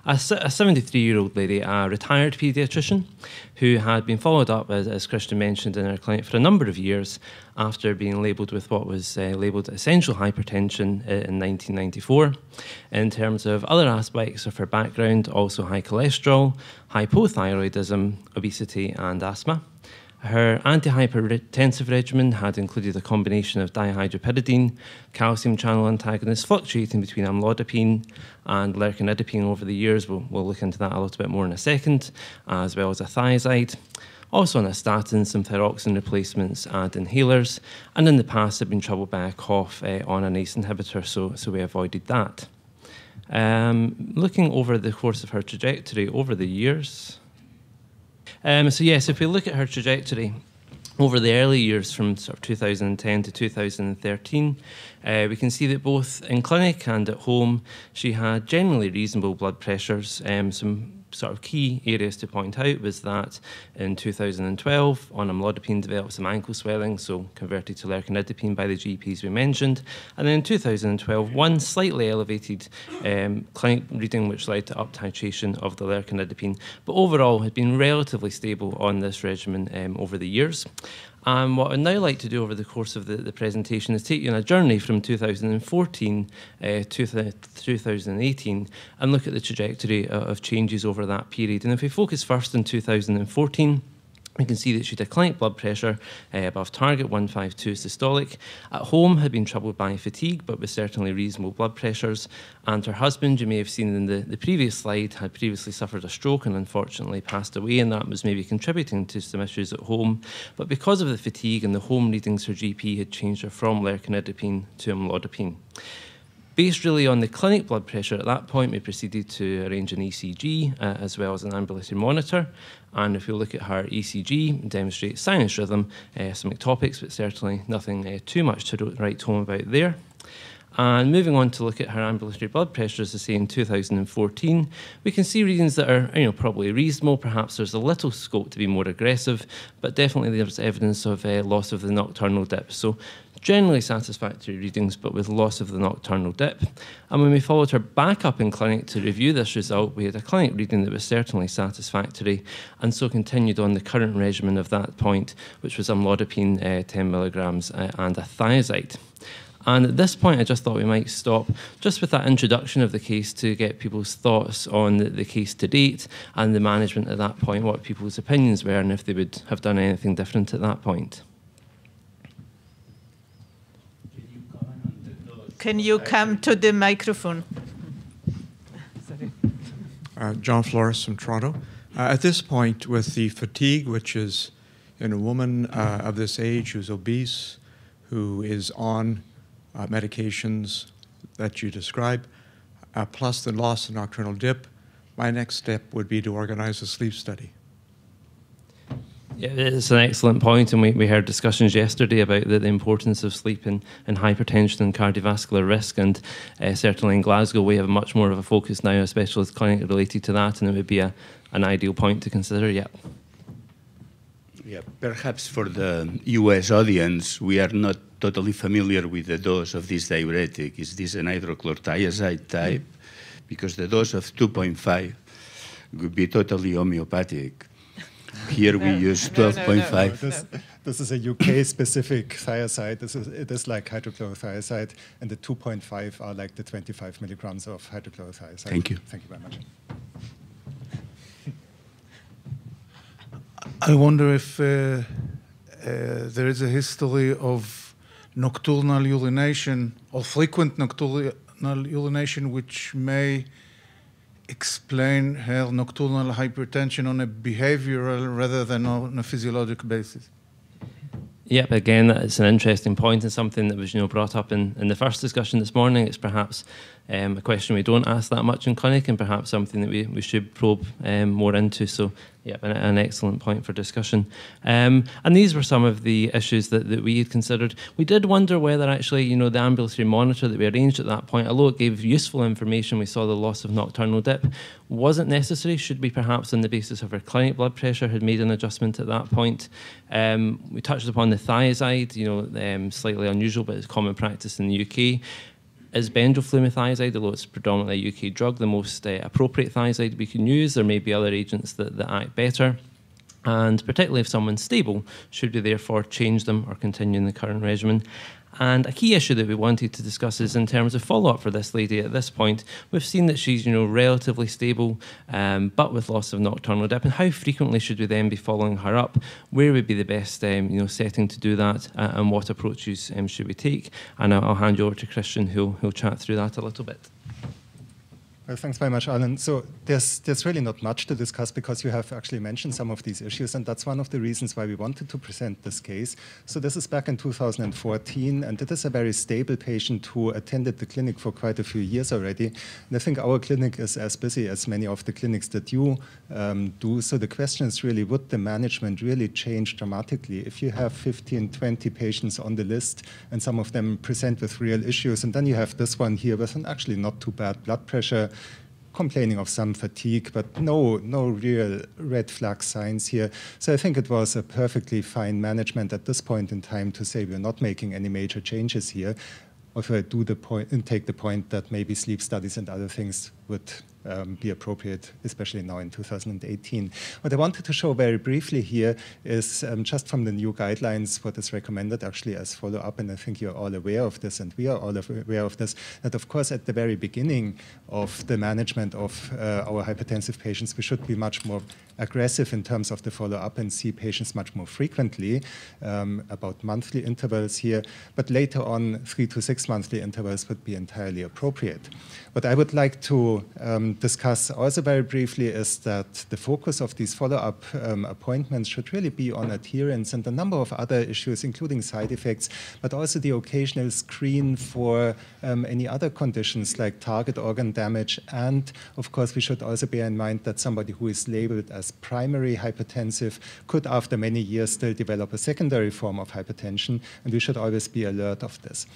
a 73-year-old lady, a retired paediatrician, who had been followed up, as Christian mentioned, in her clinic for a number of years after being labelled with what was labelled essential hypertension in 1994. In terms of other aspects of her background, also high cholesterol, hypothyroidism, obesity and asthma. Her antihypertensive regimen had included a combination of dihydropyridine, calcium channel antagonists, fluctuating between amlodipine and lercanidipine over the years. We'll look into that a little bit more in a second, as well as a thiazide. Also on a statin, some thyroxine replacements and inhalers. And in the past, had been troubled by a cough on an ACE inhibitor, so we avoided that. Looking over the course of her trajectory over the years. So yes, if we look at her trajectory over the early years from sort of 2010 to 2013, we can see that both in clinic and at home, she had generally reasonable blood pressures. Some sort of key areas to point out was that in 2012, on amlodipine developed some ankle swelling, so converted to lercanidipine by the GPs we mentioned. And then in 2012, one slightly elevated clinic reading, which led to up-titration of the lercanidipine, but overall had been relatively stable on this regimen over the years. And what I'd now like to do over the course of the presentation is take you on a journey from 2014 to 2018 and look at the trajectory of changes over that period. And if we focus first on 2014, we can see that she had a clinic blood pressure above target, 152 systolic. At home, had been troubled by fatigue, but with certainly reasonable blood pressures. And her husband, you may have seen in the previous slide, had previously suffered a stroke and unfortunately passed away, and that was maybe contributing to some issues at home. But because of the fatigue and the home readings, her GP had changed her from lercanidipine to amlodipine. Based really on the clinic blood pressure, at that point we proceeded to arrange an ECG as well as an ambulatory monitor. And if we look at her ECG, it demonstrates sinus rhythm, some ectopics, but certainly nothing too much to write home about there. And moving on to look at her ambulatory blood pressure, as I say, in 2014, we can see readings that are probably reasonable. Perhaps there's a little scope to be more aggressive, but definitely there's evidence of loss of the nocturnal dip. So generally satisfactory readings, but with loss of the nocturnal dip. And when we followed her back up in clinic to review this result, we had a clinic reading that was certainly satisfactory, and so continued on the current regimen of that point, which was amlodipine 10 milligrams and a thiazide. And at this point, I just thought we might stop just with that introduction of the case to get people's thoughts on the case to date and the management at that point, what people's opinions were, and if they would have done anything different at that point. Can you come to the microphone? Sorry. John Flores from Toronto. At this point, with the fatigue, which is in a woman of this age who's obese, who is on medications that you describe, plus the loss of nocturnal dip, my next step would be to organize a sleep study. Yeah, it's an excellent point, and we heard discussions yesterday about the importance of sleep in hypertension and cardiovascular risk, and certainly in Glasgow we have much more of a focus now, especially as clinic related to that, and it would be an ideal point to consider, yeah. Yeah, perhaps for the US audience, we are not totally familiar with the dose of this diuretic. Is this an hydrochlorothiazide type? Because the dose of 2.5 would be totally homeopathic. Here we use 12.5. No. This is a UK-specific thiazide. It is like hydrochlorothiazide, and the 2.5 are like the 25 milligrams of hydrochlorothiazide. Thank you. Thank you very much. I wonder if there is a history of nocturnal urination or frequent nocturnal urination which may explain her nocturnal hypertension on a behavioral rather than on a physiological basis. Yep, again, it's an interesting point and something that was brought up in the first discussion this morning. It's perhaps a question we don't ask that much in clinic, and perhaps something that we should probe more into. So, yeah, an excellent point for discussion. And these were some of the issues that we had considered. We did wonder whether actually, the ambulatory monitor that we arranged at that point, although it gave useful information, we saw the loss of nocturnal dip, wasn't necessary. Should we perhaps, on the basis of our clinic blood pressure, had made an adjustment at that point? We touched upon the thiazide, slightly unusual, but it's common practice in the UK. is benzoflumethiazide, although it's predominantly a UK drug, the most appropriate thiazide we can use. There may be other agents that act better. And particularly if someone's stable, should we therefore change them or continue in the current regimen? And a key issue that we wanted to discuss is in terms of follow-up for this lady at this point. We've seen that she's, relatively stable, but with loss of nocturnal dip. And how frequently should we then be following her up? Where would be the best, setting to do that? And what approaches should we take? And I'll hand you over to Christian, who'll chat through that a little bit. Well, thanks very much, Alan. So there's really not much to discuss because you have actually mentioned some of these issues, and that's one of the reasons why we wanted to present this case. So this is back in 2014, and it is a very stable patient who attended the clinic for quite a few years already. And I think our clinic is as busy as many of the clinics that you do. So the question is really, would the management really change dramatically if you have 15, 20 patients on the list and some of them present with real issues, and then you have this one here with an actually not too bad blood pressure, complaining of some fatigue, but no real red flag signs here. So I think it was a perfectly fine management at this point in time to say we're not making any major changes here. Or if I do take the point that maybe sleep studies and other things would be appropriate, especially now in 2018. What I wanted to show very briefly here is just from the new guidelines, what is recommended actually as follow-up, and I think you're all aware of this, and we are all aware of this, that of course at the very beginning of the management of our hypertensive patients, we should be much more aggressive in terms of the follow-up and see patients much more frequently, about monthly intervals here, but later on 3 to 6 monthly intervals would be entirely appropriate. What I would like to discuss also very briefly is that the focus of these follow-up appointments should really be on adherence and a number of other issues, including side effects, but also the occasional screen for any other conditions like target organ damage. And of course, we should also bear in mind that somebody who is labeled as primary hypertensive could, after many years, still develop a secondary form of hypertension, and we should always be alert of this.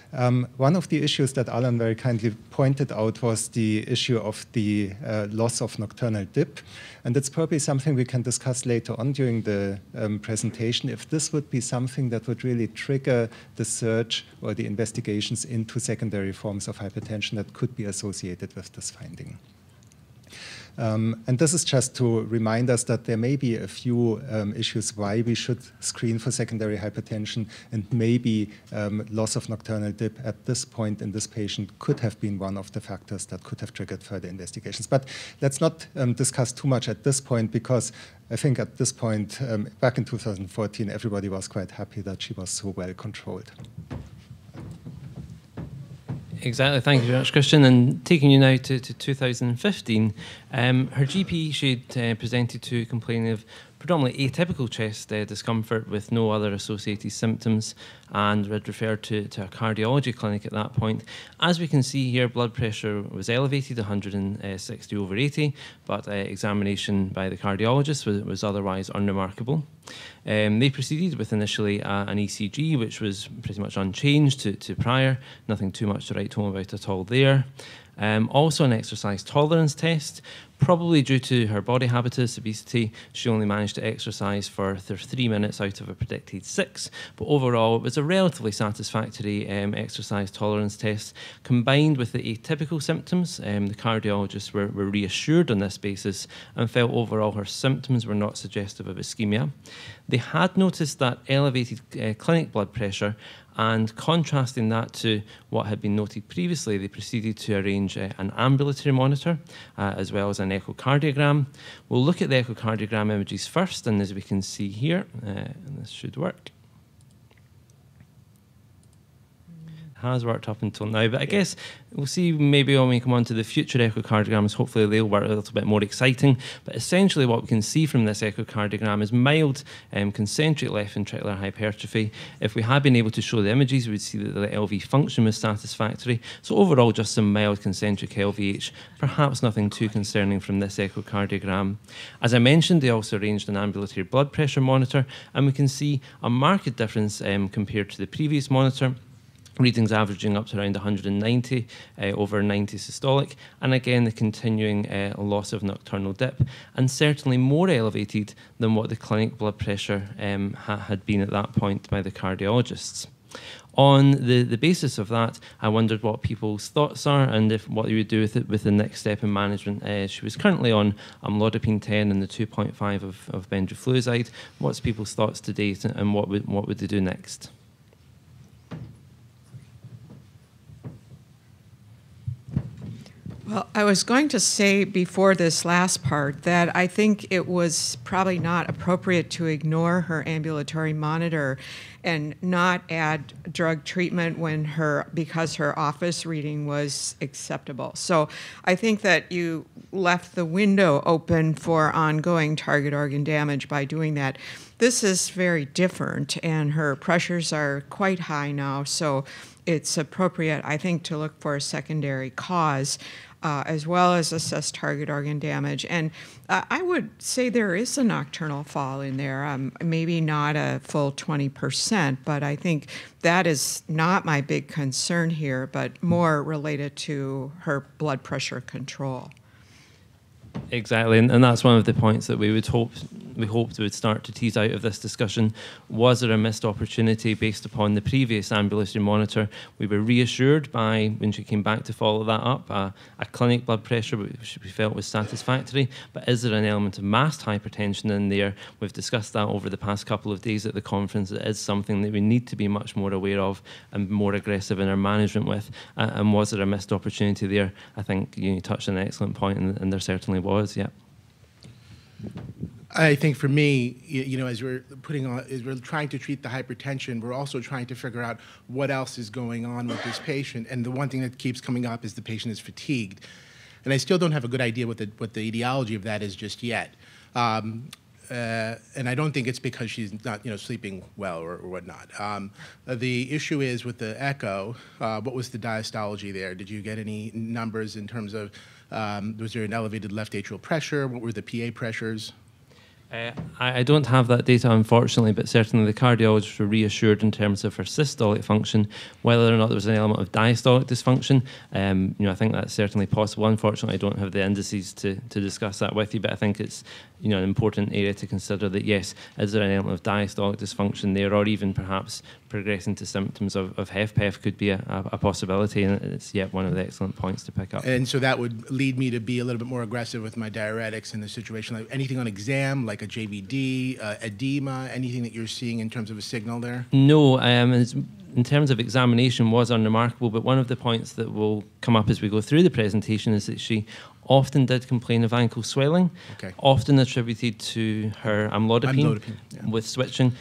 One of the issues that Alan very kindly pointed out was the issue of the loss of nocturnal dip. And it's probably something we can discuss later on during the presentation, if this would be something that would really trigger the search or the investigations into secondary forms of hypertension that could be associated with this finding. And this is just to remind us that there may be a few issues why we should screen for secondary hypertension, and maybe loss of nocturnal dip at this point in this patient could have been one of the factors that could have triggered further investigations. But let's not discuss too much at this point, because I think at this point, back in 2014, everybody was quite happy that she was so well controlled. Exactly, thank you very much, Christian. And taking you now to 2015, her GP, she'd presented to complaining of predominantly atypical chest discomfort with no other associated symptoms, and had referred to a cardiology clinic at that point. As we can see here, blood pressure was elevated, 160/80, but examination by the cardiologist was otherwise unremarkable. They proceeded with initially an ECG, which was pretty much unchanged to prior, nothing too much to write home about at all there. Also an exercise tolerance test. Probably due to her body habitus, obesity, she only managed to exercise for 3 minutes out of a predicted 6. But overall, it was a relatively satisfactory exercise tolerance test. Combined with the atypical symptoms, the cardiologists were reassured on this basis and felt overall her symptoms were not suggestive of ischemia. They had noticed that elevated clinic blood pressure, and contrasting that to what had been noted previously, they proceeded to arrange an ambulatory monitor as well as an echocardiogram. We'll look at the echocardiogram images first, and as we can see here, and this should work. Has worked up until now, but I guess we'll see maybe when we come on to the future echocardiograms, hopefully they'll work a little bit more exciting. But essentially what we can see from this echocardiogram is mild concentric left ventricular hypertrophy. If we had been able to show the images, we would see that the LV function was satisfactory. So overall, just some mild concentric LVH, perhaps nothing too concerning from this echocardiogram. As I mentioned, they also arranged an ambulatory blood pressure monitor, and we can see a marked difference compared to the previous monitor. Readings averaging up to around 190 over 90 systolic, and again the continuing loss of nocturnal dip, and certainly more elevated than what the clinic blood pressure had been at that point by the cardiologists. On the basis of that, I wondered what people's thoughts are and what you would do with it with the next step in management. She was currently on amlodipine 10 and the 2.5 of bendrafluozide. What's people's thoughts to date, and what would they do next? Well, I was going to say before this last part that I think it was probably not appropriate to ignore her ambulatory monitor and not add drug treatment because her office reading was acceptable. So I think that you left the window open for ongoing target organ damage by doing that. This is very different, and her pressures are quite high now, so it's appropriate, I think, to look for a secondary cause, as well as assess target organ damage. And I would say there is a nocturnal fall in there, maybe not a full 20%, but I think that is not my big concern here, but more related to her blood pressure control. Exactly, and that's one of the points that we hoped would start to tease out of this discussion. Was there a missed opportunity based upon the previous ambulatory monitor? We were reassured by, when she came back to follow that up, a clinic blood pressure which we felt was satisfactory, but is there an element of masked hypertension in there? We've discussed that over the past couple of days at the conference. It is something that we need to be much more aware of and more aggressive in our management with, and was there a missed opportunity there? I think you touched on an excellent point, and there certainly was, yeah. I think for me, as we're trying to treat the hypertension, we're also trying to figure out what else is going on with this patient. And the one thing that keeps coming up is the patient is fatigued. And I still don't have a good idea what the etiology of that is just yet. And I don't think it's because she's not, sleeping well or whatnot. The issue is with the echo. What was the diastology there? Did you get any numbers in terms of was there an elevated left atrial pressure? What were the PA pressures? I don't have that data, unfortunately, but certainly the cardiologists were reassured in terms of her systolic function. Whether or not there was an element of diastolic dysfunction, I think that's certainly possible. Unfortunately, I don't have the indices to discuss that with you, but I think it's an important area to consider that, yes, is there an element of diastolic dysfunction there, or even perhaps progressing to symptoms of HFpEF could be a possibility, and it's yet one of the excellent points to pick up. And so that would lead me to be a little bit more aggressive with my diuretics in this situation. Like anything on exam, like a JVD, edema, anything that you're seeing in terms of a signal there? No, in terms of examination was unremarkable, but one of the points that will come up as we go through the presentation is that she often did complain of ankle swelling, often attributed to her amlodipine with switching.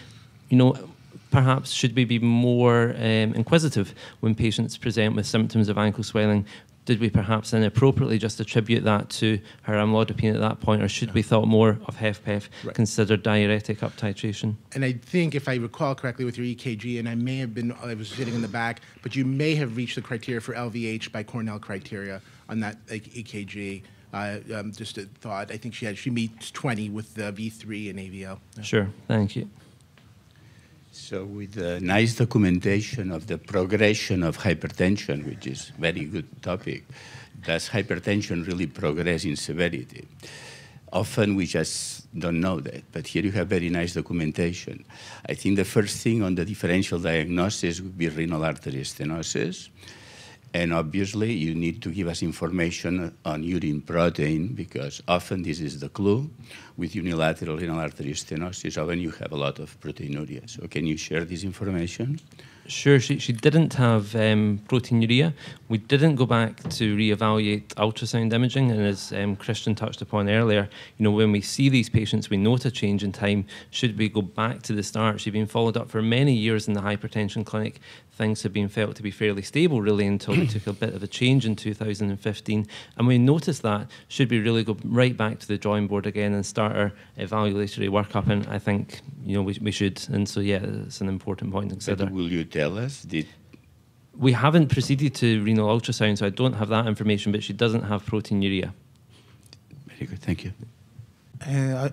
Perhaps should we be more inquisitive when patients present with symptoms of ankle swelling? Did we perhaps inappropriately just attribute that to her amlodipine at that point, or should we thought more of HFpEF, consider diuretic up titration? And I think, if I recall correctly with your EKG, and I was sitting in the back, but you may have reached the criteria for LVH by Cornell criteria on that EKG. Just a thought. I think she meets 20 with the V3 and AVL. Yeah. Sure, thank you. So with the nice documentation of the progression of hypertension, which is a very good topic, does hypertension really progress in severity? Often we just don't know that, but here you have very nice documentation. I think the first thing on the differential diagnosis would be renal artery stenosis. And obviously, you need to give us information on urine protein, because often this is the clue. With unilateral renal artery stenosis, often you have a lot of proteinuria. So can you share this information? Sure, she didn't have proteinuria. We didn't go back to reevaluate ultrasound imaging, and as Christian touched upon earlier, when we see these patients, we note a change in time. Should we go back to the start? She'd been followed up for many years in the hypertension clinic. Things have been felt to be fairly stable, really, until we took a bit of a change in 2015. And we noticed that, should we really go right back to the drawing board again and start our evaluatory workup? And I think, we should. And so, yeah, it's an important point to consider. But will you tell us? We haven't proceeded to renal ultrasound, so I don't have that information, but she doesn't have proteinuria. Very good, thank you.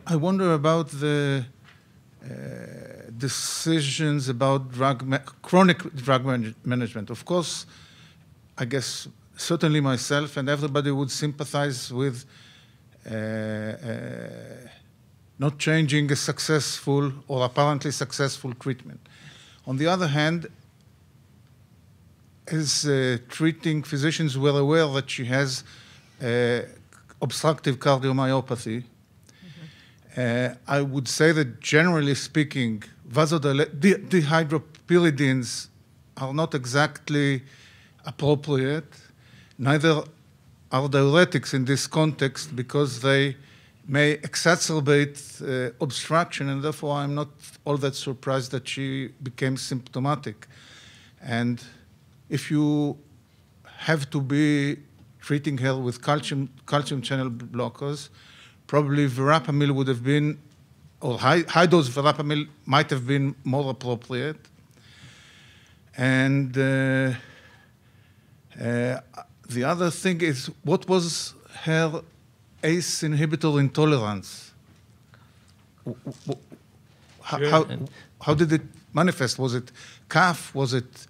I wonder about the decisions about chronic drug management. Of course, I guess certainly myself and everybody would sympathize with not changing a successful or apparently successful treatment. On the other hand, as treating physicians were aware that she has obstructive cardiomyopathy. I would say that generally speaking, dihydropyridines are not exactly appropriate. Neither are diuretics in this context because they may exacerbate obstruction, and therefore I'm not all that surprised that she became symptomatic. And if you have to be treating her with calcium channel blockers, probably verapamil would have been, or high-dose verapamil might have been more appropriate. And the other thing is, what was her ACE inhibitor intolerance? How did it manifest? Was it cough? Was it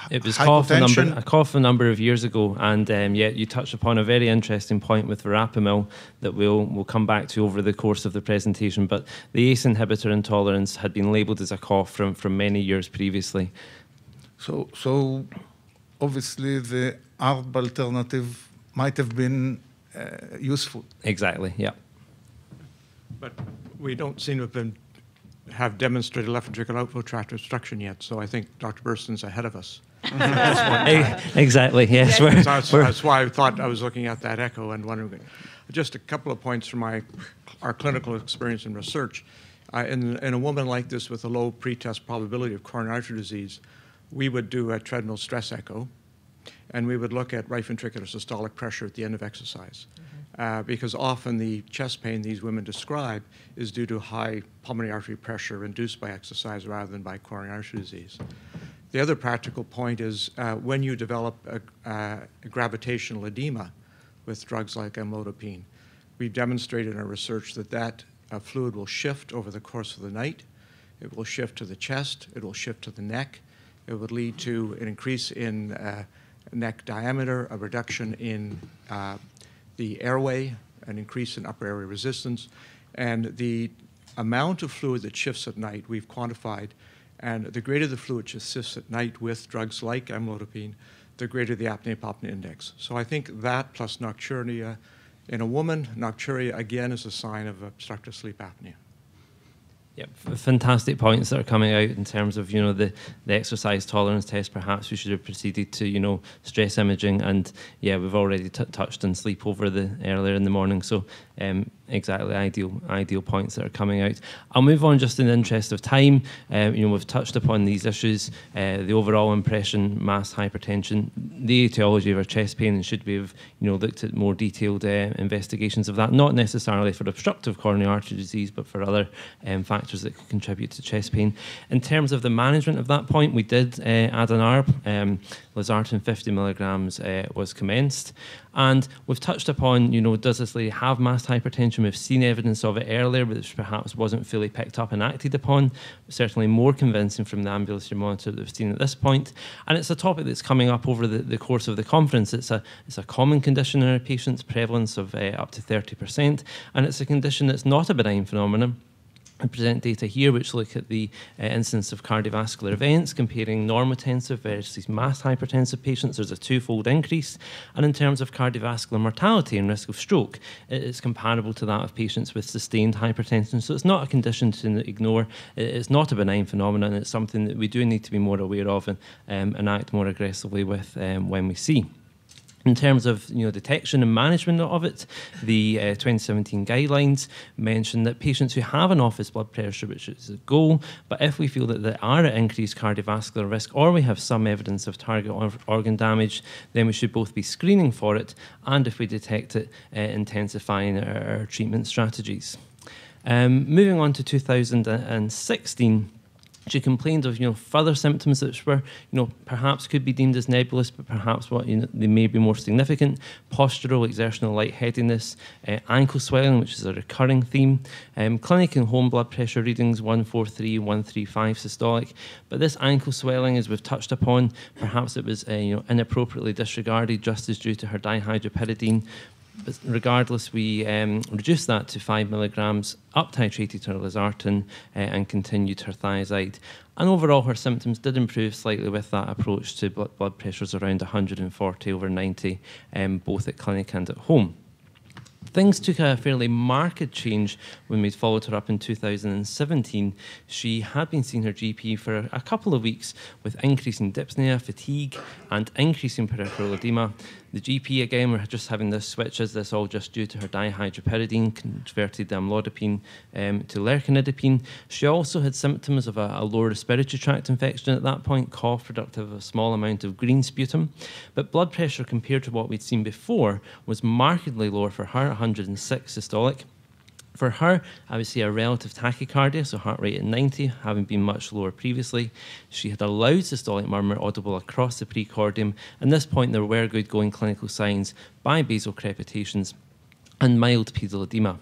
It was hypotension? a cough a number of years ago, and yet you touched upon a very interesting point with verapamil that we'll come back to over the course of the presentation. But the ACE inhibitor intolerance had been labelled as a cough from many years previously. So obviously the ARB alternative might have been useful. Exactly, yeah. But we don't seem to have demonstrated left ventricular outflow tract obstruction yet, so I think Dr. Burston's ahead of us. Exactly, yes. That's why I thought I was looking at that echo and wondering. Just a couple of points from our clinical experience and research. In a woman like this with a low pretest probability of coronary artery disease, we would do a treadmill stress echo, and we would look at right ventricular systolic pressure at the end of exercise. Because often the chest pain these women describe is due to high pulmonary artery pressure induced by exercise rather than by coronary artery disease. The other practical point is when you develop a gravitational edema with drugs like amlodipine, we've demonstrated in our research that fluid will shift over the course of the night. It will shift to the chest. It will shift to the neck. It would lead to an increase in neck diameter, a reduction in the airway, an increase in upper airway resistance, and the amount of fluid that shifts at night we've quantified, and the greater the fluid shifts at night with drugs like amlodipine, the greater the apnea-hypopnea index. So I think that plus nocturia in a woman, nocturia again is a sign of obstructive sleep apnea. Yep, fantastic points that are coming out in terms of the exercise tolerance test. Perhaps we should have proceeded to stress imaging, and yeah, we've already touched on sleep over earlier in the morning. So exactly ideal points that are coming out. I'll move on just in the interest of time. We've touched upon these issues, the overall impression, mass hypertension, the etiology of our chest pain, and should we have looked at more detailed investigations of that, not necessarily for obstructive coronary artery disease, but for other factors that could contribute to chest pain. In terms of the management of that point, we did add an ARB. Losartan 50 milligrams was commenced. And we've touched upon, does this lady have mass hypertension? We've seen evidence of it earlier, but which perhaps wasn't fully picked up and acted upon. Certainly more convincing from the ambulatory monitor that we've seen at this point. And it's a topic that's coming up over the course of the conference. It's a common condition in our patients, prevalence of up to 30%, and it's a condition that's not a benign phenomenon. I present data here which look at the incidence of cardiovascular events, comparing normotensive versus mass hypertensive patients. There's a twofold increase. And in terms of cardiovascular mortality and risk of stroke, it's comparable to that of patients with sustained hypertension. So it's not a condition to ignore. It's not a benign phenomenon. It's something that we do need to be more aware of and act more aggressively with when we see. In terms of detection and management of it, the 2017 guidelines mention that patients who have an office blood pressure, which is a goal, but if we feel that they are at increased cardiovascular risk or we have some evidence of target organ damage, then we should both be screening for it and, if we detect it, intensifying our treatment strategies. Moving on to 2016, she complained of further symptoms which were perhaps could be deemed as nebulous, but perhaps they may be more significant: postural, exertional lightheadedness, ankle swelling, which is a recurring theme, clinic and home blood pressure readings 143, 135 systolic. But this ankle swelling, as we've touched upon, perhaps it was inappropriately disregarded, just as due to her dihydropyridine. But regardless, we reduced that to 5 milligrams, up titrated her losartan, and continued her thiazide. And overall, her symptoms did improve slightly with that approach to blood pressures around 140/90, both at clinic and at home. Things took a fairly marked change when we'd followed her up in 2017. She had been seeing her GP for a couple of weeks with increasing dyspnea, fatigue, and increasing peripheral edema. The GP, again, were just having this switch. Is this all just due to her dihydropyridine, converted amlodipine to lercanidipine? She also had symptoms of a lower respiratory tract infection at that point, cough productive of a small amount of green sputum. But blood pressure, compared to what we'd seen before, was markedly lower for her, 106 systolic. For her, I would say a relative tachycardia, so heart rate at 90, having been much lower previously. She had a loud systolic murmur audible across the precordium. At this point, there were good going clinical signs by basal crepitations and mild pedal edema.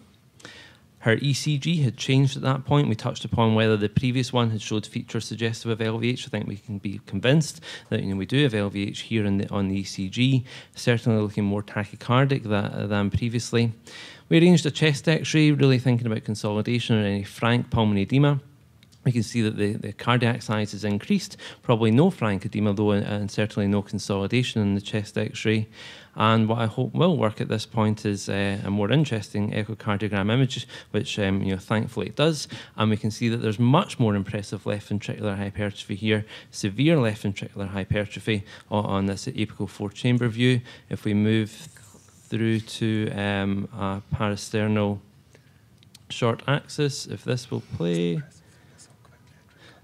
Her ECG had changed at that point. We touched upon whether the previous one had showed features suggestive of LVH. I think we can be convinced that we do have LVH here on the ECG, certainly looking more tachycardic than previously. We arranged a chest X-ray, really thinking about consolidation or any frank pulmonary edema. We can see that the cardiac size is increased, probably no frank edema though, and certainly no consolidation in the chest X-ray. And what I hope will work at this point is a more interesting echocardiogram image, which thankfully it does. And we can see that there's much more impressive left ventricular hypertrophy here, severe left ventricular hypertrophy on this apical four-chamber view. If we move through to a parasternal short axis, if this will play,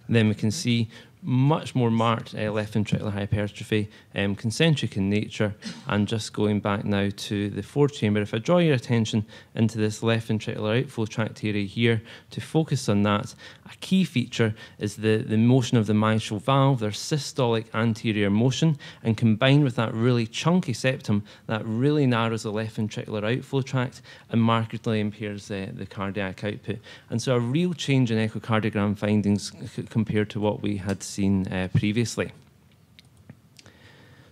then we can see much more marked left ventricular hypertrophy, concentric in nature. And just going back now to the fourth chamber, if I draw your attention into this left ventricular outflow tract area here, to focus on that, a key feature is the motion of the mitral valve, their systolic anterior motion, and combined with that really chunky septum, that really narrows the left ventricular outflow tract and markedly impairs the cardiac output. And so a real change in echocardiogram findings compared to what we had seen previously.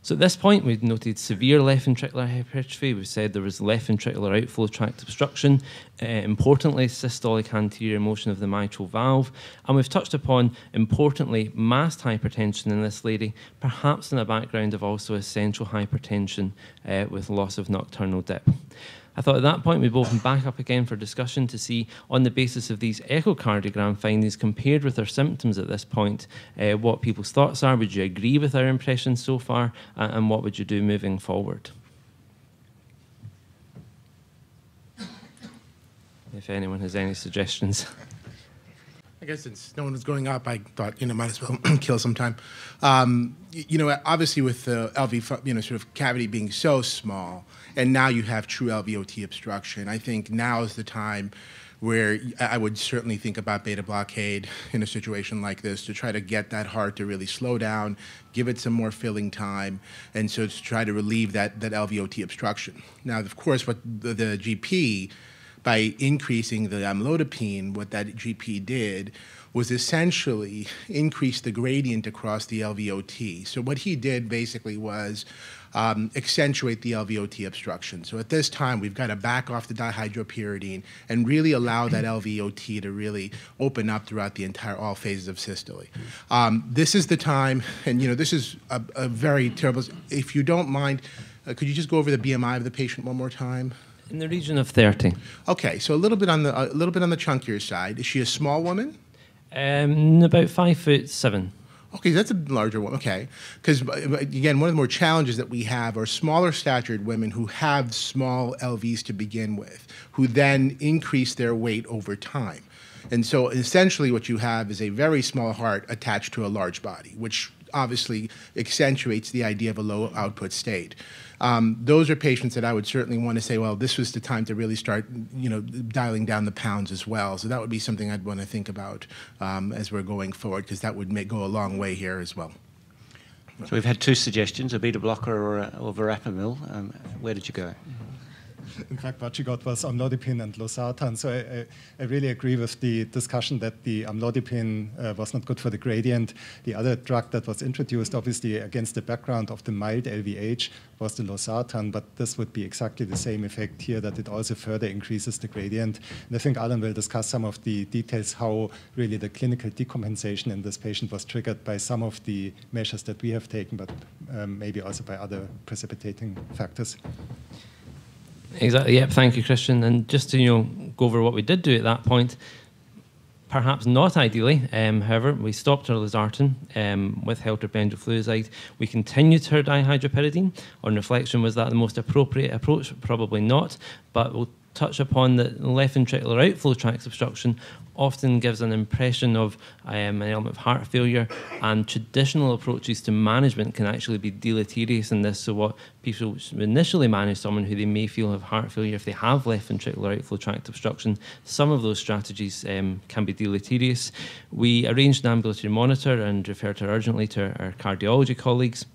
So at this point, we've noted severe left ventricular hypertrophy. We've said there was left ventricular outflow tract obstruction. Importantly, systolic anterior motion of the mitral valve. And we've touched upon, importantly, mast hypertension in this lady, perhaps in a background of also essential hypertension with loss of nocturnal dip. I thought at that point we'd open back up again for discussion to see, on the basis of these echocardiogram findings compared with our symptoms at this point, what people's thoughts are. Would you agree with our impressions so far, and what would you do moving forward? If anyone has any suggestions. I guess since no one was going up, I thought, might as well kill some time. Obviously with the LV, sort of cavity being so small, and now you have true LVOT obstruction, I think now is the time where I would certainly think about beta blockade in a situation like this to try to get that heart to really slow down, give it some more filling time, and so to try to relieve that LVOT obstruction. Now, of course, what the GP, by increasing the amlodipine, what that GP did was essentially increase the gradient across the LVOT. So what he did basically was accentuate the LVOT obstruction. So at this time, we've got to back off the dihydropyridine and really allow that LVOT to really open up throughout the all phases of systole. This is the time, and this is a very terrible, if you don't mind, could you just go over the BMI of the patient one more time? In the region of 30. Okay, so a little bit on the chunkier side. Is she a small woman? About 5'7". Okay, that's a larger one. Okay, because again, one of the more challenges that we have are smaller statured women who have small LVs to begin with, who then increase their weight over time. And so essentially what you have is a very small heart attached to a large body, which obviously accentuates the idea of a low output state. Those are patients that I would certainly want to say, well, this was the time to really start, dialing down the pounds as well. So that would be something I'd want to think about as we're going forward, because that would go a long way here as well. So we've had two suggestions, a beta blocker or verapamil. Where did you go? In fact, what she got was amlodipine and losartan. So I really agree with the discussion that the amlodipine was not good for the gradient. The other drug that was introduced, obviously against the background of the mild LVH, was the losartan, but this would be exactly the same effect here, that it also further increases the gradient. And I think Alan will discuss some of the details how really the clinical decompensation in this patient was triggered by some of the measures that we have taken, but maybe also by other precipitating factors. Exactly. Yep. Thank you, Christian. And just to go over what we did do at that point, perhaps not ideally. However, we stopped her losartan, withheld her benzoyl. We continued her dihydropyridine. On reflection, was that the most appropriate approach? Probably not. But we'll touch upon that left ventricular outflow tract obstruction often gives an impression of an element of heart failure, and traditional approaches to management can actually be deleterious in this. So what people initially manage someone who they may feel have heart failure if they have left ventricular outflow tract obstruction, some of those strategies can be deleterious. We arranged an ambulatory monitor and referred her urgently to our cardiology colleagues.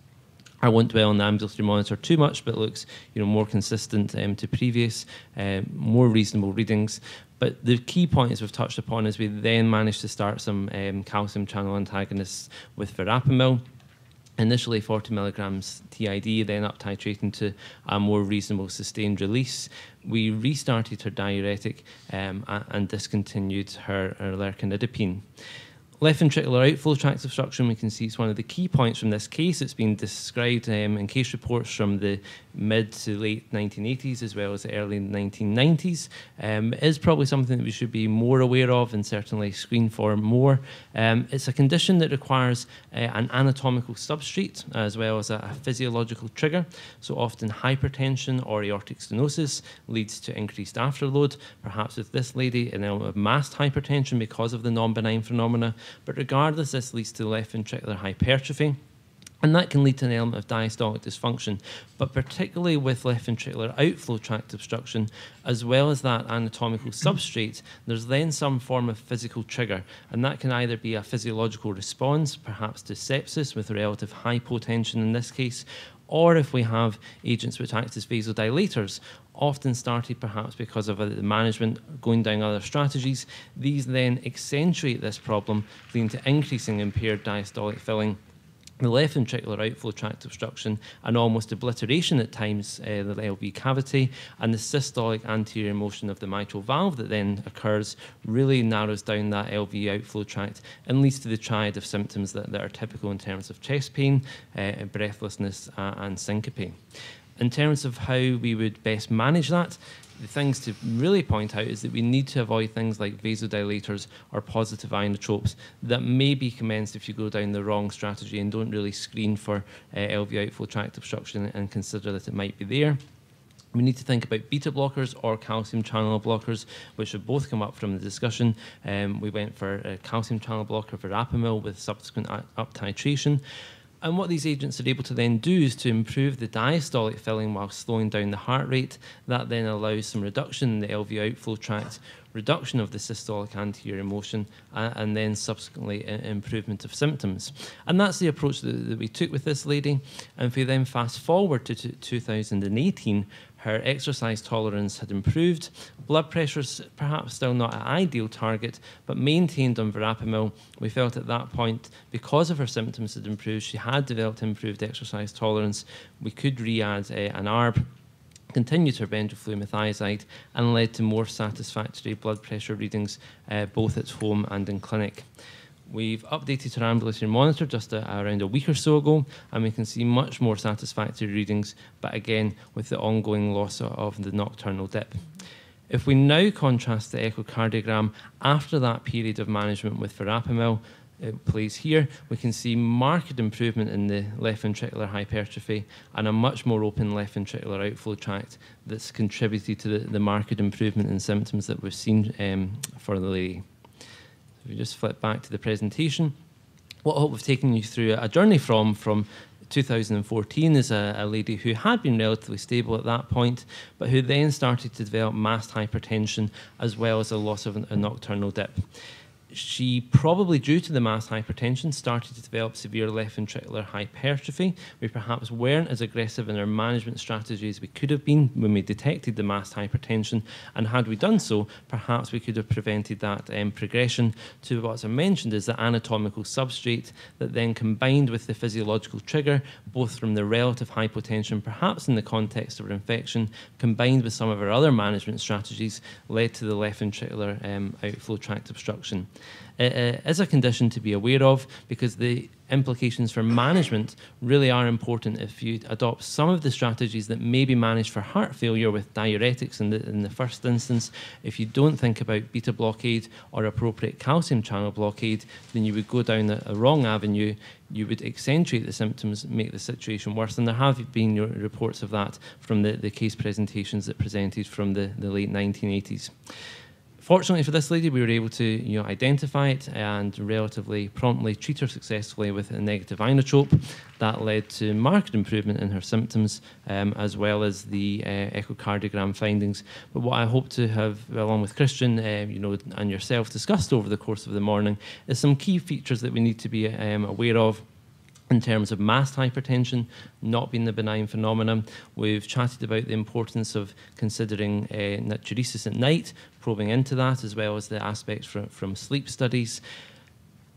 I won't dwell on the ambulatory monitor too much, but looks more consistent to previous, more reasonable readings. But the key point, as we've touched upon, is we then managed to start some calcium channel antagonists with verapamil. Initially 40 milligrams TID, then up titrating to a more reasonable sustained release. We restarted her diuretic and discontinued her lercanidipine. Left ventricular outflow tract obstruction, we can see it's one of the key points from this case. It's been described in case reports from the mid to late 1980s as well as the early 1990s. It is probably something that we should be more aware of and certainly screen for more. It's a condition that requires an anatomical substrate as well as a physiological trigger. So often hypertension or aortic stenosis leads to increased afterload. Perhaps with this lady, an element of masked hypertension because of the non-benign phenomena. But regardless, this leads to left ventricular hypertrophy. And that can lead to an element of diastolic dysfunction, but particularly with left ventricular outflow tract obstruction, as well as that anatomical substrate, there's then some form of physical trigger. And that can either be a physiological response, perhaps to sepsis with relative hypotension in this case, or if we have agents which act as vasodilators, often started perhaps because of the management going down other strategies. These then accentuate this problem, leading to increasing impaired diastolic filling, the left ventricular outflow tract obstruction, and almost obliteration at times the LV cavity, and the systolic anterior motion of the mitral valve that then occurs really narrows down that LV outflow tract and leads to the triad of symptoms that are typical in terms of chest pain, breathlessness, and syncope. In terms of how we would best manage that, the things to really point out is that we need to avoid things like vasodilators or positive inotropes that may be commenced if you go down the wrong strategy and don't really screen for LV outflow tract obstruction and consider that it might be there. We need to think about beta blockers or calcium channel blockers, which have both come up from the discussion. We went for a calcium channel blocker, verapamil, with subsequent up titration. And what these agents are able to then do is to improve the diastolic filling while slowing down the heart rate. That then allows some reduction in the LV outflow tract, reduction of the systolic anterior motion, and then subsequently improvement of symptoms. And that's the approach that we took with this lady. And if we then fast forward to 2018, her exercise tolerance had improved. Blood pressure's perhaps still not an ideal target, but maintained on verapamil. We felt at that point, because of her symptoms had improved, she had developed improved exercise tolerance, we could re-add an ARB, continued her benzoyl, and led to more satisfactory blood pressure readings both at home and in clinic. We've updated her ambulatory monitor just around a week or so ago, and we can see much more satisfactory readings, but again, with the ongoing loss of the nocturnal dip. If we now contrast the echocardiogram after that period of management with verapamil, it plays here, we can see marked improvement in the left ventricular hypertrophy and a much more open left ventricular outflow tract that's contributed to the marked improvement in symptoms that we've seen for the lady. If we just flip back to the presentation, what I hope we've taken you through a journey from 2014 is a lady who had been relatively stable at that point, but who then started to develop masked hypertension as well as a loss of a nocturnal dip. She probably, due to the mass hypertension, started to develop severe left ventricular hypertrophy. We perhaps weren't as aggressive in our management strategy as we could have been when we detected the mass hypertension, and had we done so, perhaps we could have prevented that progression to what I mentioned is the anatomical substrate that then combined with the physiological trigger, both from the relative hypotension, perhaps in the context of an infection, combined with some of our other management strategies, led to the left ventricular outflow tract obstruction. It is a condition to be aware of because the implications for management really are important. If you adopt some of the strategies that may be managed for heart failure with diuretics in the first instance, if you don't think about beta blockade or appropriate calcium channel blockade, then you would go down a wrong avenue. You would accentuate the symptoms, make the situation worse. And there have been reports of that from the case presentations that presented from the late 1980s. Fortunately for this lady, we were able to identify it and relatively promptly treat her successfully with a negative inotrope. That led to marked improvement in her symptoms, as well as the echocardiogram findings. But what I hope to have, along with Christian, and yourself, discussed over the course of the morning is some key features that we need to be aware of in terms of mass hypertension not being the benign phenomenon. We've chatted about the importance of considering natriuresis at night, probing into that, as well as the aspects from sleep studies.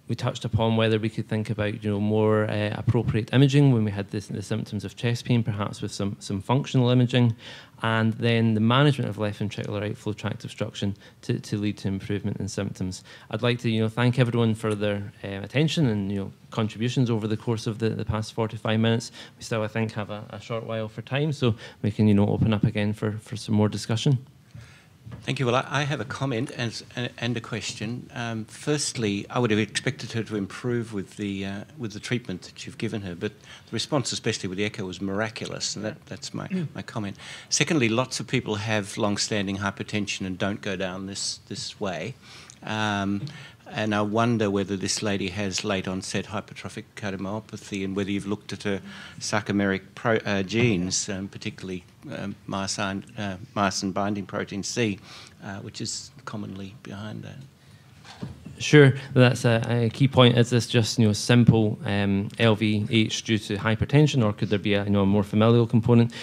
We touched upon whether we could think about more appropriate imaging when we had the symptoms of chest pain, perhaps with some functional imaging, and then the management of left ventricular outflow tract obstruction to lead to improvement in symptoms. I'd like to thank everyone for their attention and contributions over the course of the past 45 minutes. We still, I think, have a short while for time, so we can open up again for some more discussion. Thank you. Well, I have a comment and a question. Firstly, I would have expected her to improve with the treatment that you've given her, but the response, especially with the echo, was miraculous, and that's my comment. Secondly, lots of people have long-standing hypertension and don't go down this way. And I wonder whether this lady has late-onset hypertrophic cardiomyopathy and whether you've looked at her sarcomeric genes, particularly myosin binding protein C, which is commonly behind that. Sure, that's a key point. Is this just simple LVH due to hypertension, or could there be a more familial component?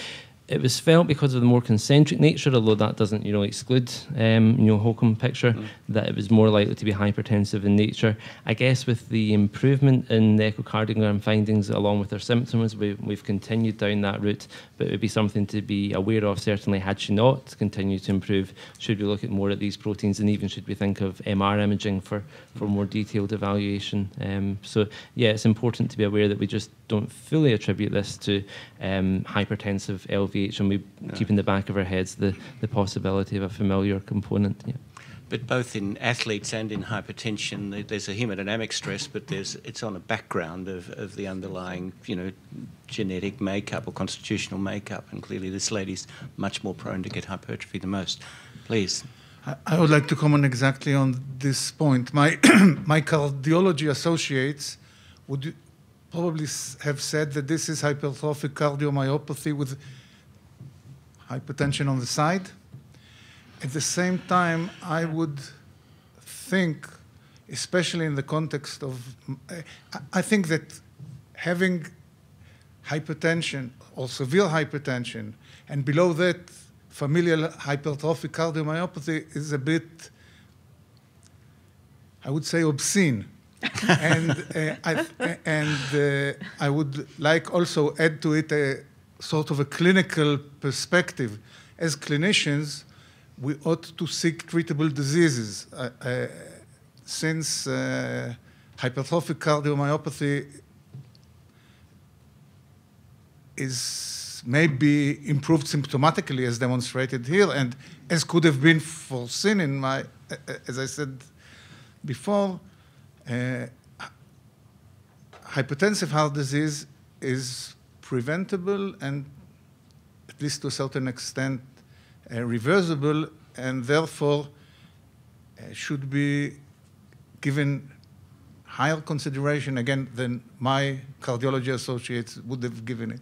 It was felt because of the more concentric nature, although that doesn't exclude Holcomb picture, that it was more likely to be hypertensive in nature. I guess with the improvement in the echocardiogram findings along with their symptoms, we've continued down that route, but it would be something to be aware of, certainly, had she not continued to improve. Should we look at more at these proteins, and even should we think of MR imaging for more detailed evaluation? So yeah, it's important to be aware that we just don't fully attribute this to hypertensive LVH, and we keep in the back of our heads the possibility of a familiar component. Yeah. But both in athletes and in hypertension, there's a hemodynamic stress, but it's on a background of the underlying, genetic makeup or constitutional makeup, and clearly this lady's much more prone to get hypertrophy than most. Please. I would like to comment exactly on this point. My cardiology associates would probably have said that this is hypertrophic cardiomyopathy with hypertension on the side. At the same time, I would think, especially in the context of, I think that having hypertension or severe hypertension, and below that, familial hypertrophic cardiomyopathy is a bit, I would say, obscene. And I would like also add to it a sort of a clinical perspective. As clinicians, we ought to seek treatable diseases. Since hypertrophic cardiomyopathy is maybe improved symptomatically as demonstrated here, and as could have been foreseen in my, as I said before, hypertensive heart disease is preventable and, at least to a certain extent, reversible, and therefore should be given higher consideration, again, than my cardiology associates would have given it.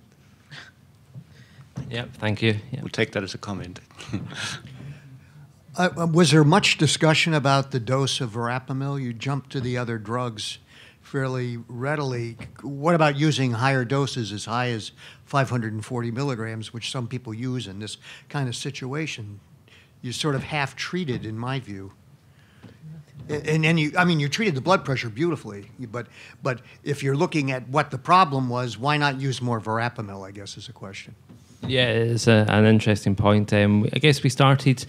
Yep, thank you. Yep. We'll take that as a comment. Was there much discussion about the dose of verapamil? You jumped to the other drugs fairly readily. What about using higher doses as high as 540 milligrams, which some people use in this kind of situation? You sort of half-treated, in my view. And then you treated the blood pressure beautifully, but if you're looking at what the problem was, why not use more verapamil, I guess is a question. Yeah, it's an interesting point. I guess we started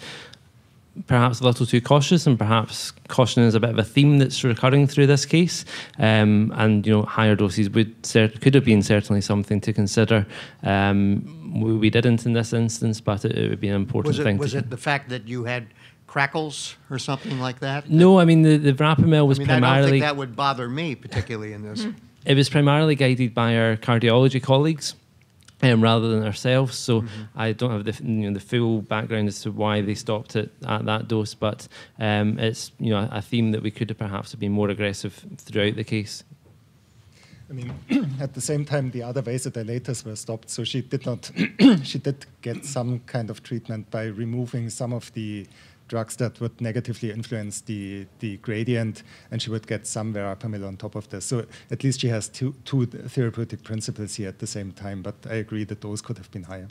perhaps a little too cautious, and perhaps caution is a bit of a theme that's recurring through this case. And higher doses could have been certainly something to consider. We didn't in this instance, but it would be an important thing. Was it the fact that you had crackles or something like that? No, I mean the verapamil was primarily. I don't think that would bother me particularly in this. It was primarily guided by our cardiology colleagues. Rather than ourselves, so I don't have the full background as to why they stopped it at that dose, but it's a theme that we could have perhaps been more aggressive throughout the case. I mean, at the same time, the other vasodilators were stopped, so she did not. She did get some kind of treatment by removing some of the drugs that would negatively influence the gradient, and she would get some verapamil on top of this. So at least she has two therapeutic principles here at the same time, but I agree that those could have been higher.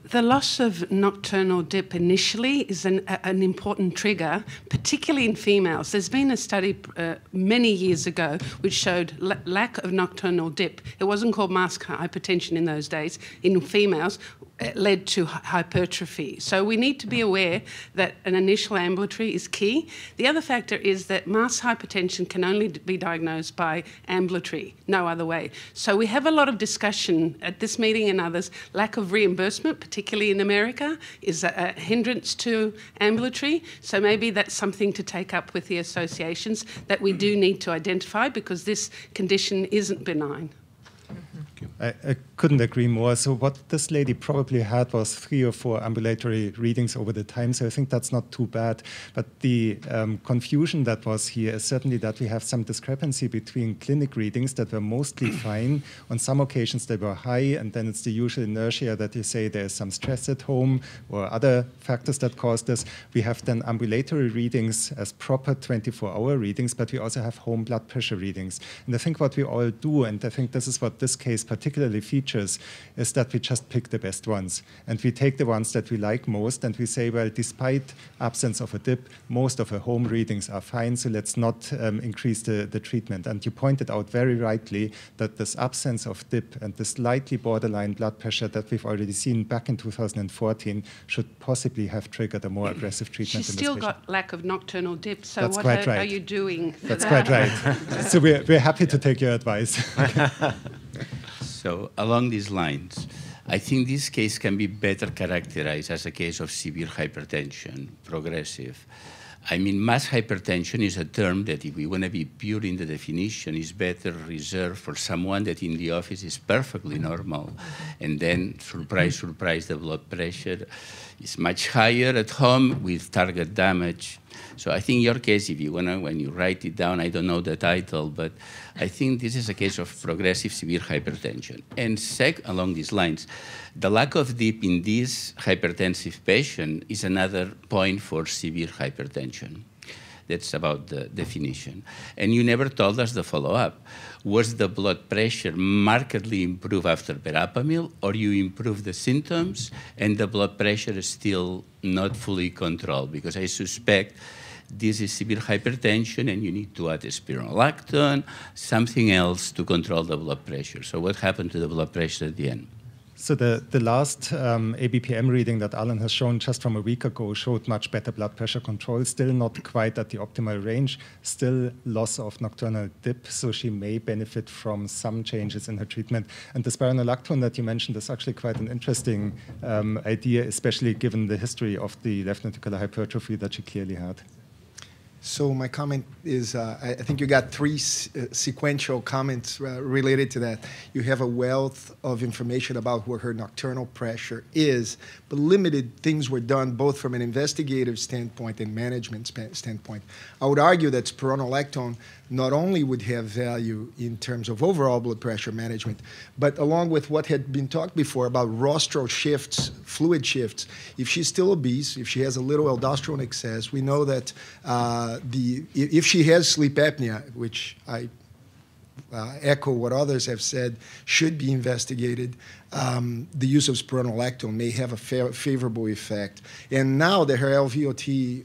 The loss of nocturnal dip initially is an important trigger, particularly in females. There's been a study many years ago which showed lack of nocturnal dip. It wasn't called mask hypertension in those days. In females, it led to hypertrophy. So we need to be aware that an initial ambulatory is key. The other factor is that mask hypertension can only be diagnosed by ambulatory, no other way. So we have a lot of discussion at this meeting and others. Lack of reimbursement, particularly in America, is a hindrance to ambulatory. So maybe that's something to take up with the associations that we do need to identify, because this condition isn't benign. I couldn't agree more. So what this lady probably had was 3 or 4 ambulatory readings over the time, so I think that's not too bad. But the confusion that was here is certainly that we have some discrepancy between clinic readings that were mostly fine. On some occasions they were high, and then it's the usual inertia that you say there's some stress at home or other factors that cause this. We have then ambulatory readings as proper 24-hour readings, but we also have home blood pressure readings. And I think what we all do, and I think this is what this case particularly features, is that we just pick the best ones. And we take the ones that we like most, and we say, well, despite absence of a dip, most of our home readings are fine, so let's not increase the treatment. And you pointed out very rightly that this absence of dip and this slightly borderline blood pressure that we've already seen back in 2014 should possibly have triggered a more aggressive treatment. She's still got lack of nocturnal dip, so that's what are you doing for That's that? quite right. So we're happy to take your advice. So along these lines, I think this case can be better characterized as a case of severe hypertension, progressive. I mean, mass hypertension is a term that, if we want to be pure in the definition, is better reserved for someone that in the office is perfectly normal. And then, surprise, surprise, the blood pressure is much higher at home with target damage. So I think your case, if you want to, when you write it down, I don't know the title, but I think this is a case of progressive severe hypertension. And along these lines, the lack of dip in this hypertensive patient is another point for severe hypertension. That's about the definition. And you never told us the follow-up. Was the blood pressure markedly improved after verapamil, or you improved the symptoms and the blood pressure is still not fully controlled? Because I suspect this is severe hypertension and you need to add spironolactone, something else to control the blood pressure. So what happened to the blood pressure at the end? So the last ABPM reading that Alan has shown just from a week ago showed much better blood pressure control, still not quite at the optimal range, still loss of nocturnal dip, so she may benefit from some changes in her treatment. And the spironolactone that you mentioned is actually quite an interesting idea, especially given the history of the left ventricular hypertrophy that she clearly had. So my comment is, I think you got three sequential comments related to that. You have a wealth of information about what her nocturnal pressure is, but limited things were done both from an investigative standpoint and management standpoint. I would argue that spironolactone not only would have value in terms of overall blood pressure management, but along with what had been talked before about rostral shifts, fluid shifts, if she's still obese, if she has a little aldosterone excess, we know that if she has sleep apnea, which I echo what others have said should be investigated, the use of spironolactone may have a favorable effect. And now that her LVOT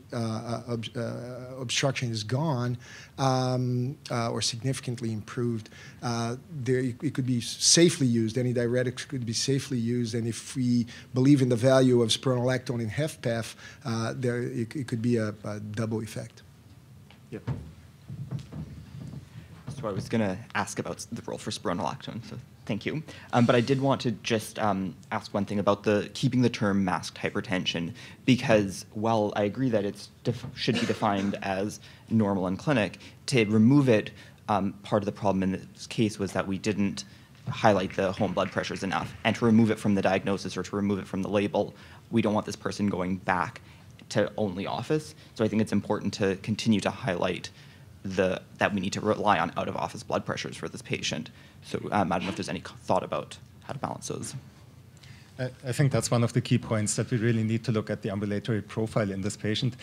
obstruction is gone, or significantly improved, it could be safely used. Antidiuretics could be safely used, and if we believe in the value of spironolactone in HFpEF, it could be a double effect. Yep. So I was going to ask about the role for spironolactone, so thank you. But I did want to just ask one thing about keeping the term masked hypertension, because while I agree that it should be defined as normal in clinic, to remove it, part of the problem in this case was that we didn't highlight the home blood pressures enough. And to remove it from the diagnosis or to remove it from the label, we don't want this person going back to only office. So I think it's important to continue to highlight that we need to rely on out-of-office blood pressures for this patient. So I don't know if there's any thought about how to balance those. I think that's one of the key points, that we really need to look at the ambulatory profile in this patient.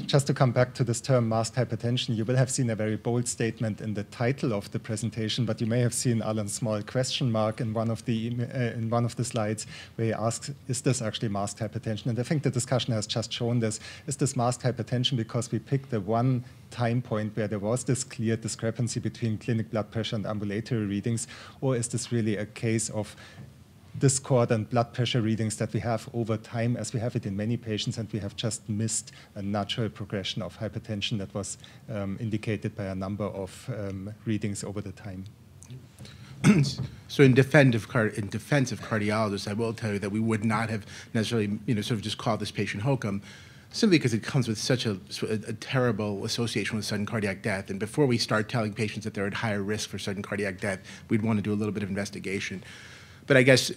Just to come back to this term masked hypertension, you will have seen a very bold statement in the title of the presentation, but you may have seen Alan's small question mark in one of the slides where he asks, is this actually masked hypertension? And I think the discussion has just shown this. Is this masked hypertension because we picked the one time point where there was this clear discrepancy between clinic blood pressure and ambulatory readings, or is this really a case of discordant blood pressure readings that we have over time, as we have it in many patients, and we have just missed a natural progression of hypertension that was indicated by a number of readings over the time? So in defense of cardiologists, I will tell you that we would not have necessarily, sort of just called this patient HOCM, simply because it comes with such a terrible association with sudden cardiac death. And before we start telling patients that they're at higher risk for sudden cardiac death, we'd want to do a little bit of investigation. But I guess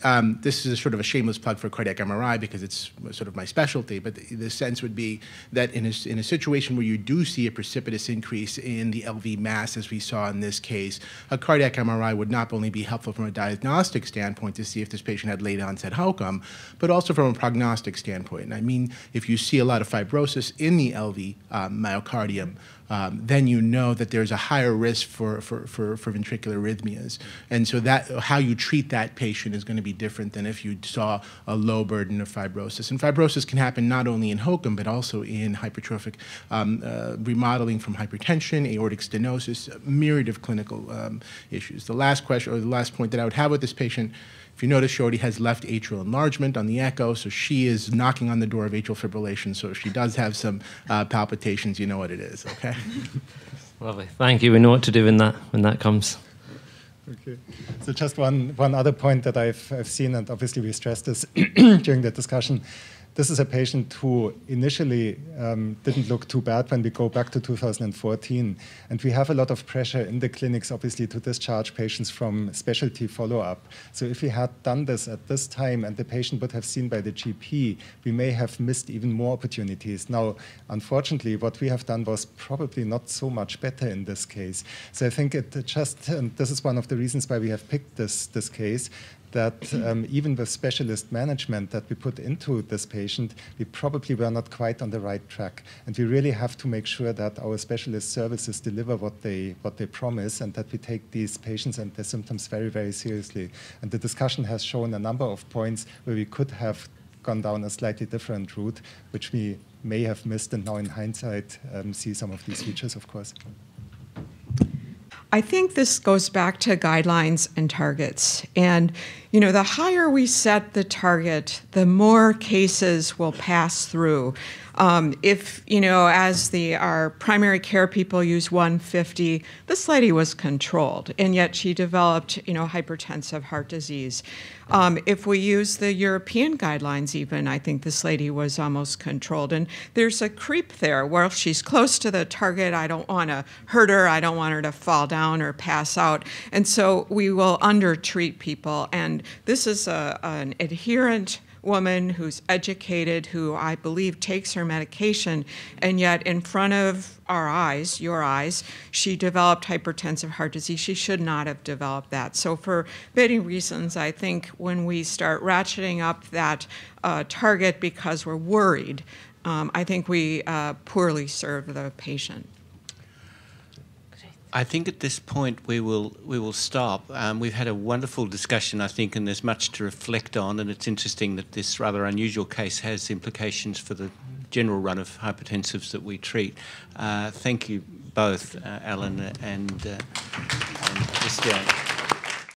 this is sort of a shameless plug for cardiac MRI because it's sort of my specialty. But the sense would be that in a situation where you do see a precipitous increase in the LV mass, as we saw in this case, a cardiac MRI would not only be helpful from a diagnostic standpoint to see if this patient had late onset HOCM, but also from a prognostic standpoint. And I mean, if you see a lot of fibrosis in the LV myocardium, then you know that there's a higher risk for ventricular arrhythmias. And so that how you treat that patient is going to be different than if you saw a low burden of fibrosis. And fibrosis can happen not only in HOCM, but also in hypertrophic remodeling from hypertension, aortic stenosis, a myriad of clinical issues. The last question, or the last point that I would have with this patient, if you notice, she already has left atrial enlargement on the echo, so she is knocking on the door of atrial fibrillation. So if she does have some palpitations, you know what it is, okay? Lovely. Thank you. We know what to do when that comes. Okay. So just one other point that I've seen, and obviously we stressed this during the discussion. This is a patient who initially didn't look too bad when we go back to 2014. And we have a lot of pressure in the clinics, obviously, to discharge patients from specialty follow-up. So if we had done this at this time and the patient would have seen by the GP, we may have missed even more opportunities. Now, unfortunately, what we have done was probably not so much better in this case. So I think and this is one of the reasons why we have picked this case, that even with specialist management that we put into this patient, we probably were not quite on the right track. And we really have to make sure that our specialist services deliver what they promise, and that we take these patients and their symptoms very, very seriously. And the discussion has shown a number of points where we could have gone down a slightly different route, which we may have missed, and now in hindsight see some of these features, of course. I think this goes back to guidelines and targets. And you know, the higher we set the target, the more cases will pass through. If, you know, as our primary care people use 150, this lady was controlled, and yet she developed, you know, hypertensive heart disease. If we use the European guidelines even, I think this lady was almost controlled. And there's a creep there where she's close to the target, I don't want to hurt her, I don't want her to fall down or pass out. And so we will undertreat people. And this is an adherent woman who's educated, who I believe takes her medication, and yet in front of our eyes, your eyes, she developed hypertensive heart disease. She should not have developed that. So for many reasons, I think when we start ratcheting up that target because we're worried, I think we poorly serve the patient. I think at this point we will stop. We've had a wonderful discussion, I think, and there's much to reflect on, and it's interesting that this rather unusual case has implications for the general run of hypertensives that we treat. Thank you both, Alan and Christian.